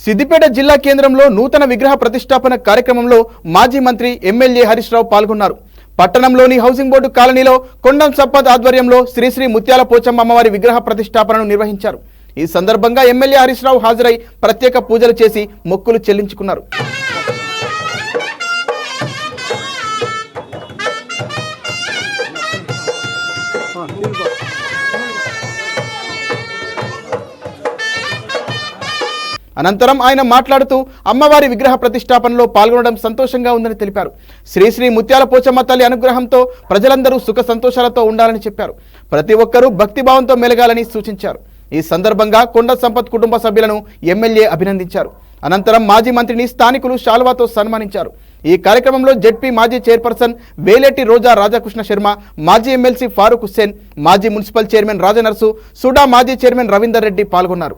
సిద్దిపేట జిల్లా కేంద్రంలో నూతన విగ్రహ ప్రతిష్టాపన కార్యక్రమంలో మాజీ మంత్రి ఎమ్మెల్యే హరీష్ రావు పాల్గొన్నారు. పట్టణంలోని హౌసింగ్ బోర్డు కాలనీలో కొండం సంపత్ ఆధ్వర్యంలో శ్రీశ్రీ ముత్యాల పోచమ్మ అమ్మవారి విగ్రహ ప్రతిష్టాపనను నిర్వహించారు. ఈ సందర్భంగా ఎమ్మెల్యే హరీష్ రావు హాజరై ప్రత్యేక పూజలు చేసి మొక్కులు చెల్లించుకున్నారు. అనంతరం ఆయన మాట్లాడుతూ అమ్మవారి విగ్రహ ప్రతిష్టాపనలో పాల్గొనడం సంతోషంగా ఉందని తెలిపారు. శ్రీశ్రీ ముత్యాల పోచమ్మ తల్లి అనుగ్రహంతో ప్రజలందరూ సుఖ సంతోషాలతో ఉండాలని చెప్పారు. ప్రతి ఒక్కరూ భక్తిభావంతో మెలగాలని సూచించారు. ఈ సందర్భంగా కొండ సంపత్ కుటుంబ సభ్యులను ఎమ్మెల్యే అభినందించారు. అనంతరం మాజీ మంత్రిని స్థానికులు శాల్వాతో సన్మానించారు. ఈ కార్యక్రమంలో జెడ్పీ మాజీ చైర్పర్సన్ వేలేటి రోజా రాధాకృష్ణ శర్మ, మాజీ ఎమ్మెల్సీ ఫారూక్ హుస్సేన్, మాజీ మున్సిపల్ చైర్మన్ రాజనర్సు, సుడా మాజీ చైర్మన్ రవీందర్ రెడ్డి పాల్గొన్నారు.